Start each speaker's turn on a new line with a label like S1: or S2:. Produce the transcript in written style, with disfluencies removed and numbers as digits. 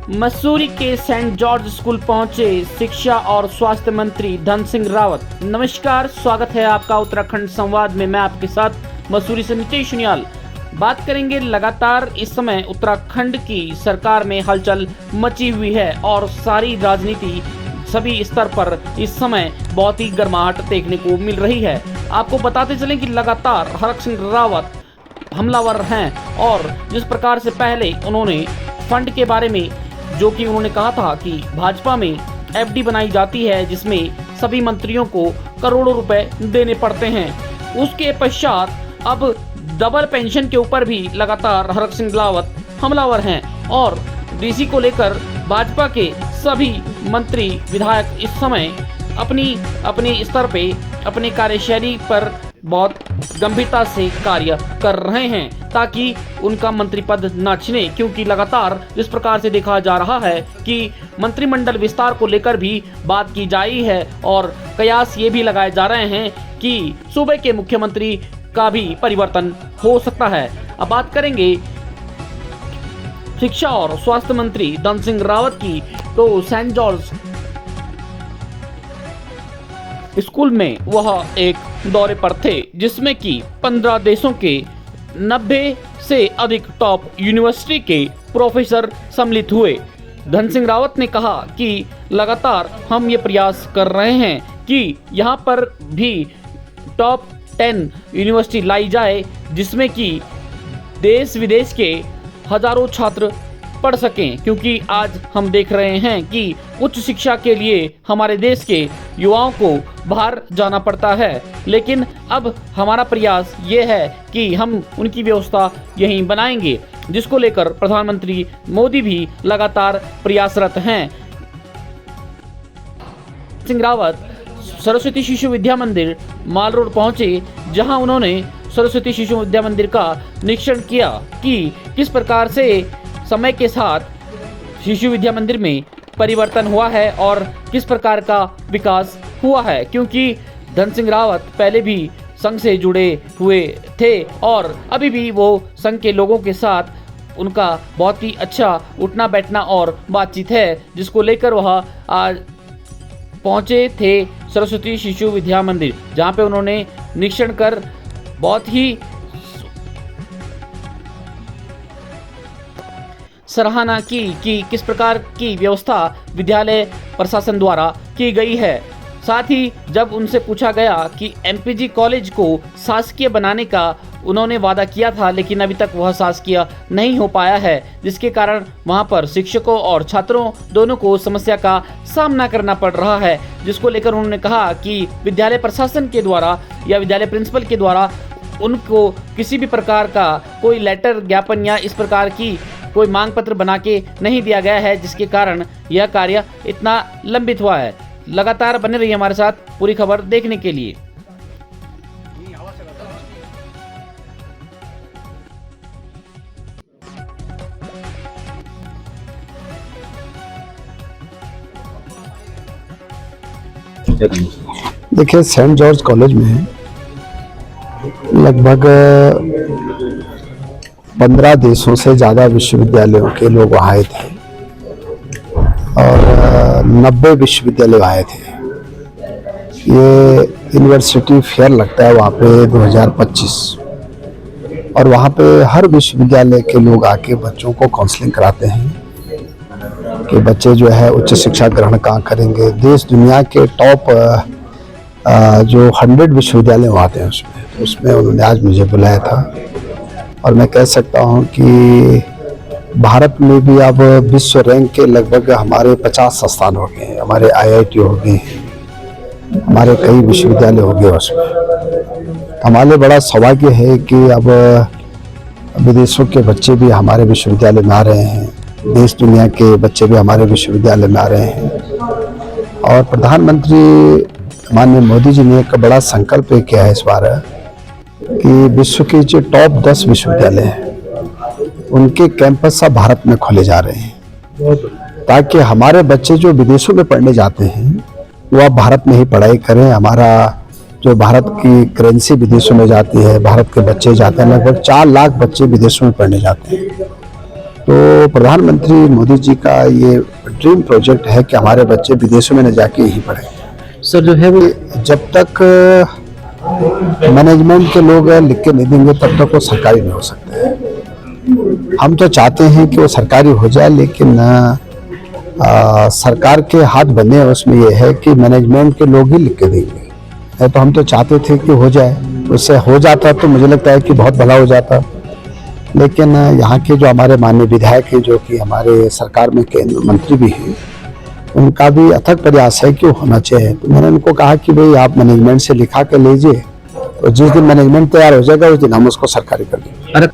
S1: मसूरी के Saint George school पहुंचे शिक्षा और स्वास्थ्य मंत्री धन सिंह रावत। नमस्कार, स्वागत है आपका उत्तराखंड संवाद में। मैं आपके साथ मसूरी से नितेश सुनियाल। बात करेंगे, लगातार इस समय उत्तराखंड की सरकार में हलचल मची हुई है और सारी राजनीति सभी स्तर पर इस समय बहुत ही गर्माहट देखने को मिल रही है। आपको बताते चलें कि लगातार धन सिंह रावत हमलावर हैं और जिस प्रकार से पहले उन्होंने फंड के बारे में जो कि उन्होंने कहा था कि भाजपा में एफडी बनाई जाती है जिसमें सभी मंत्रियों को करोड़ों रुपए देने पड़ते हैं, उसके पश्चात अब डबल पेंशन के ऊपर भी लगातार धन सिंह रावत हमलावर हैं और डीसी को लेकर भाजपा के सभी मंत्री विधायक इस समय अपनी स्तर पे अपनी कार्यशैली पर बहुत गंभीरता से कार्य कर रहे हैं ताकि उनका मंत्री पद न छिने, क्योंकि लगातार इस प्रकार से देखा जा रहा है कि मंत्रिमंडल विस्तार को लेकर भी बात की जा रही है और कयास ये भी लगाए जा रहे हैं कि सूबे के मुख्यमंत्री का भी परिवर्तन हो सकता है। अब बात करेंगे शिक्षा और स्वास्थ्य मंत्री धन सिंह रावत की, तो सेंट जॉर्ज स्कूल में वह एक दौरे पर थे जिसमें कि 15 देशों के 90 से अधिक टॉप यूनिवर्सिटी के प्रोफेसर सम्मिलित हुए। धन सिंह रावत ने कहा कि लगातार हम ये प्रयास कर रहे हैं कि यहाँ पर भी टॉप 10 यूनिवर्सिटी लाई जाए जिसमें कि देश विदेश के हजारों छात्र पढ़ सकें, क्योंकि आज हम देख रहे हैं कि उच्च शिक्षा के लिए हमारे देश के युवाओं को बाहर जाना पड़ता है, लेकिन अब हमारा प्रयास ये है कि हम उनकी व्यवस्था यहीं बनाएंगे, जिसको लेकर प्रधानमंत्री मोदी भी लगातार प्रयासरत हैं। सिंह रावत सरस्वती शिशु विद्या मंदिर माल रोड पहुंचे, जहां उन्होंने सरस्वती शिशु विद्या मंदिर का निरीक्षण किया कि किस प्रकार से समय के साथ शिशु विद्या मंदिर में परिवर्तन हुआ है और किस प्रकार का विकास हुआ है, क्योंकि धन सिंह रावत पहले भी संघ से जुड़े हुए थे और अभी भी वो संघ के लोगों के साथ उनका बहुत ही अच्छा उठना बैठना और बातचीत है, जिसको लेकर वह आज पहुंचे थे सरस्वती शिशु विद्या मंदिर, जहां पे उन्होंने निरीक्षण कर बहुत ही सराहना की कि किस प्रकार की व्यवस्था विद्यालय प्रशासन द्वारा की गई है। साथ ही जब उनसे पूछा गया कि एमपीजी कॉलेज को शासकीय बनाने का उन्होंने वादा किया था, लेकिन अभी तक वह शासकीय नहीं हो पाया है, जिसके कारण वहां पर शिक्षकों और छात्रों दोनों को समस्या का सामना करना पड़ रहा है, जिसको लेकर उन्होंने कहा कि विद्यालय प्रशासन के द्वारा या विद्यालय प्रिंसिपल के द्वारा उनको किसी भी प्रकार का कोई लेटर ज्ञापन या इस प्रकार की कोई मांग पत्र बना के नहीं दिया गया है, जिसके कारण यह कार्य इतना लंबित हुआ है। लगातार बने रहिए हमारे साथ पूरी खबर देखने के लिए।
S2: देखिए, सेंट जॉर्ज कॉलेज में लगभग 15 देशों से ज़्यादा विश्वविद्यालयों के लोग आए थे और 90 विश्वविद्यालय आए थे। ये यूनिवर्सिटी फेयर लगता है वहाँ पे 2025 और वहाँ पे हर विश्वविद्यालय के लोग आके बच्चों को काउंसलिंग कराते हैं कि बच्चे जो है उच्च शिक्षा ग्रहण कहाँ करेंगे। देश दुनिया के टॉप जो 100 विश्वविद्यालय आते हैं उसमें उन्होंने आज मुझे बुलाया था और मैं कह सकता हूं कि भारत में भी अब विश्व रैंक के लगभग हमारे 50 संस्थान हो गए, हमारे IIT हो गए, हमारे कई विश्वविद्यालय हो गए उसमें। हमारे बड़ा सौभाग्य है कि अब विदेशों के बच्चे भी हमारे विश्वविद्यालय में आ रहे हैं, देश दुनिया के बच्चे भी हमारे विश्वविद्यालय में आ रहे हैं और प्रधानमंत्री माननीय मोदी जी ने एक बड़ा संकल्प किया है इस बार कि विश्व के जो टॉप 10 विश्वविद्यालय हैं उनके कैंपस सब भारत में खोले जा रहे हैं, ताकि हमारे बच्चे जो विदेशों में पढ़ने जाते हैं वो अब भारत में ही पढ़ाई करें। हमारा जो भारत की करेंसी विदेशों में जाती है, भारत के बच्चे जाते हैं, लगभग 4 लाख बच्चे विदेशों में पढ़ने जाते हैं तो प्रधानमंत्री मोदी जी का ये ड्रीम प्रोजेक्ट है कि हमारे बच्चे विदेशों में न जाके यहीं पढ़ें।
S3: सर जो है वो
S2: जब तक मैनेजमेंट के लोग लिख के नहीं देंगे तब तक वो सरकारी नहीं हो सकते। हम तो चाहते हैं कि वो सरकारी हो जाए, लेकिन सरकार के हाथ बंधे हैं उसमें। ये है कि मैनेजमेंट के लोग ही लिख के देंगे। तो हम तो चाहते थे कि हो जाए, उससे हो जाता तो मुझे लगता है कि बहुत भला हो जाता। लेकिन यहाँ के जो हमारे माननीय विधायक हैं, जो कि हमारे सरकार में केंद्र मंत्री भी हैं, उनका भी अथक प्रयास है कि वो होना चाहिए। तो मैंने उनको कहा कि भाई आप मैनेजमेंट से लिखा के लीजिए, तो जिस दिन मैनेजमेंट तैयार हो जाएगा उस दिन हम उसको सरकारी कर देंगे।
S3: अरे